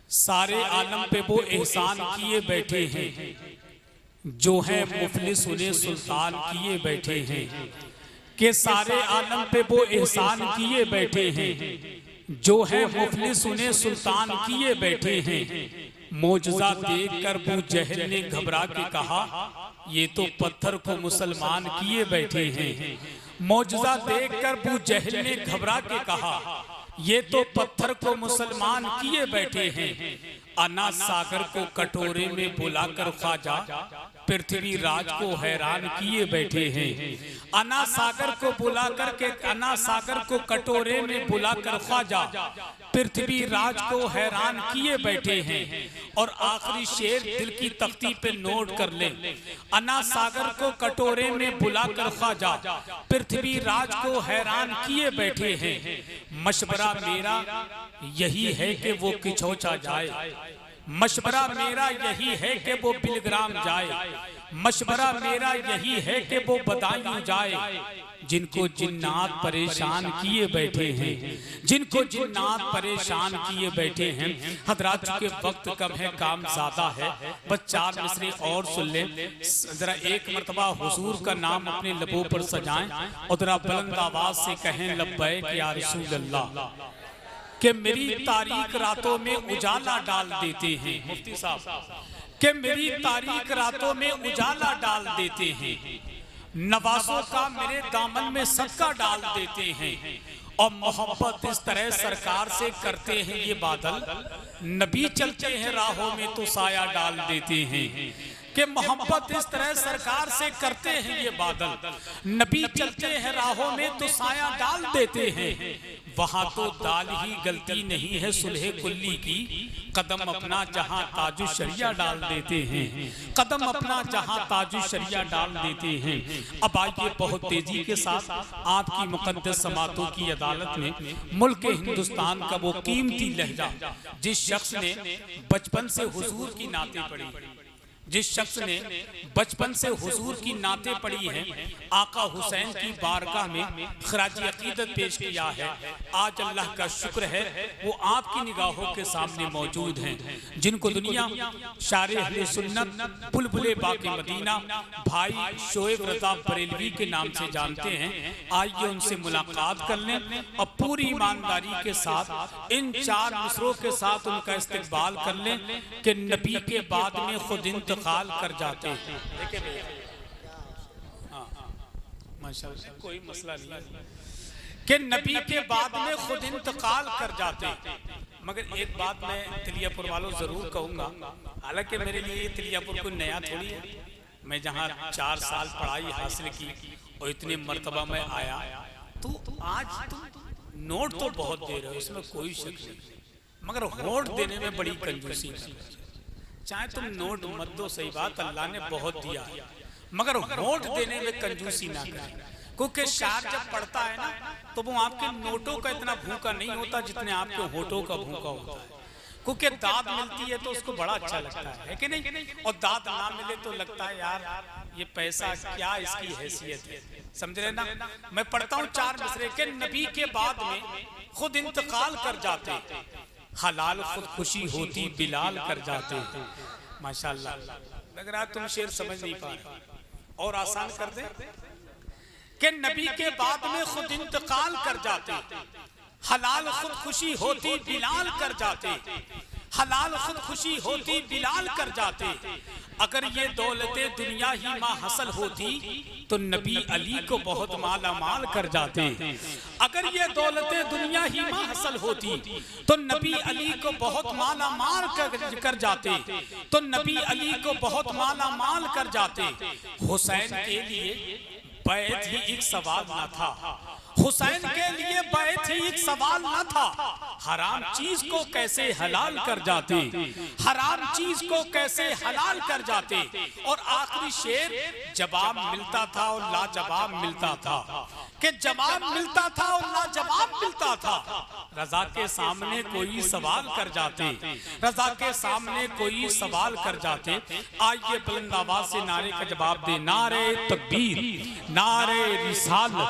सारे आलम पे वो एहसान किए बैठे हैं जो है मुफलिस उन्हें सुल्तान किए बैठे हैं। कि सारे आलम पे वो एहसान किए बैठे हैं जो है मुफलिस उन्हें सुल्तान किए बैठे हैं। मौजज़ा देखकर अबू जहल ने घबरा के कहा ये तो पत्थर को मुसलमान किए बैठे हैं। मौजज़ा देखकर अबू जहल ने घबरा के कहा ये तो पत्थर को मुसलमान किए बैठे हैं। अना सागर को कटोरे में बुलाकर ख्वाजा पृथ्वी राज को हैरान किए बैठे हैं। अना सागर को बुलाकर के अना सागर को कटोरे में बुलाकर ख्वाजा पृथ्वी राज को हैरान किए बैठे हैं। और आखिरी शेर दिल की तख्ती पे नोट कर ले। अना सागर को कटोरे में बुलाकर ख्वाजा पृथ्वी राज को हैरान किए बैठे हैं। मशवरा मेरा यही है कि वो किछोचा जाए। मशवरा मेरा यही है कि वो बिलग्राम जाए। मशवरा मेरा यही है कि वो बदायूं जाए। जिनको जिन्नात परेशान किए बैठे हैं, जिनको जिन्नात परेशान किए बैठे हैं। हजरात के वक्त कम है, काम ज्यादा है, बस 4 मिसरे और सुन ले। जरा एक मरतबा हुजूर का नाम अपने लबों पर सजाएं और जरा बुलंद आवाज से कहें लब्बैक या रसूल अल्लाह। कि मेरी तारीक रातों में उजाला डाल देते हैं मुफ्ती साहब, कि मेरी तारीक रातों में उजाला डाल देते हैं। नवाजों का मेरे दामन में सदका डाल देते हैं। और मोहब्बत इस तरह सरकार से करते हैं ये बादल, नबी चलते हैं राहों में तो साया डाल देते हैं। कि मोहब्बत इस तरह सरकार से करते हैं ये बादल, नबी चलते हैं राहों में तो साया डाल देते हैं। वहां तो दाल ही गलती नहीं है सुलह कुल्ली की, कदम अपना जहां ताजु शरिया डाल देते हैं। कदम अपना जहां ताजु शरिया डाल देते हैं। अब आइए बहुत तेजी के साथ आपकी मुकद्दस समातों की अदालत में मुल्क हिंदुस्तान का वो कीमती लहजा, जिस शख्स ने बचपन से हुजूर की नाते पढ़ी, जिस शख्स ने बचपन से हुजूर की नाते पढ़ी हैं, आका हुसैन की बारगाह में खराजी अकीदत पेश किया है। आज अल्लाह का शुक्र है वो आपकी निगाहों के सामने मौजूद हैं। जिनको दुनिया शारे अहले सुन्नत बुलबुले बाकी मदीना भाई शोएब रज़ा बरेलवी के नाम से जानते हैं। आइए उनसे मुलाकात कर लें और पूरी ईमानदारी के साथ इन 4 मिसरों के साथ उनका इस्तकबाल कर लें कि नबी के बाद में खुद इंतकाल कर जाते हैं। माशाअल्लाह कोई मसला नहीं है कि नबी के बाद में खुद इंतकाल कर जाते हैं। मगर एक बात मैं तिलियापुर वालों जरूर कहूंगा, हालांकि मेरे लिए तिलियापुर कोई नया थोड़ी है। मैं जहां 4 साल पढ़ाई हासिल की और इतने मर्तबा में आया, तो आज तुम नोट तो बहुत दे रहे हो, इसमें कोई शक नहीं, मगर वोट देने में बड़ी कंजूसी है। चाहे तुम नोट मत दो, सही बात, अल्लाह ने बहुत दिया है, मगर वोट देने में कंजूसी ना करें। क्योंकि शायर जब पढ़ता है ना तो वो आपके नोटों का इतना भूखा नहीं होता जितने आपके होठों का भूखा होता है। क्योंकि दाद मिलती है तो उसको बड़ा अच्छा लगता है कि नहीं, और दाद ना मिले तो लगता है यार ये पैसा क्या इसकी हैसियत है। समझ रहे ना? मैं पढ़ता हूँ 4 मिसरे के नबी के बाद में खुद इंतकाल कर जाते, हलाल खुद खुशी होती बिलाल कर जाते। माशाअल्लाह, लग रहा तुम शेर समझ नहीं पा रहे, और आसान कर दे कि नबी के बाद में खुद इंतकाल कर जाते, हलाल खुद खुशी होती बिलाल कर जाते। हलाल खुद खुशी होती बिलाल कर जाते। अगर ये दौलतें दुनिया ही माँ हसल होती तो नबी अली को बहुत माला माल कर जाते। अगर ये दौलतें दुनिया ही माँ हसल होती तो नबी अली को बहुत माला माल कर जाते, तो नबी अली को बहुत माला माल कर जाते। हुसैन के लिए बैत ही एक सवाल न था, हुसैन के लिए बैत ही एक सवाल न था। हराम चीज को कैसे हलाल कर जाते, हराम चीज को कैसे हलाल कर जाते। और आखिरी शेर, जवाब मिलता था और लाजवाब मिलता था, कि जवाब मिलता था और लाजवाब मिलता था। रजा के सामने कोई सवाल कर जाते, रजा के सामने कोई सवाल कर जाते। आइए बुलंद आवाज से नारे का जवाब दे, नारे तकबीर, नारे रिसालत।